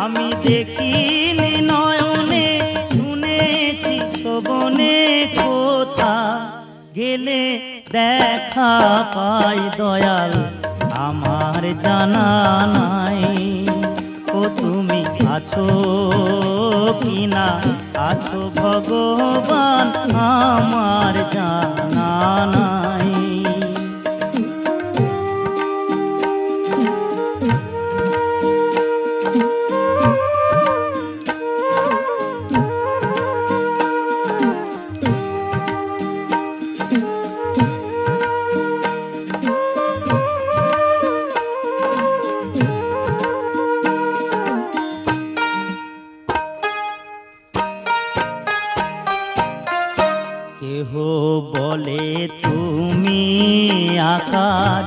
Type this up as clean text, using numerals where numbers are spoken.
আমি দেখিনি নয়নে, শুনেছি শ্রবণে, কোথা গেলে দেখা পাই দয়াল আমার জানা নাই। ও তুমি আছো কিনা আছো ভগবান আমার জানা নাই। কেহ বলে তুমি আকাশ,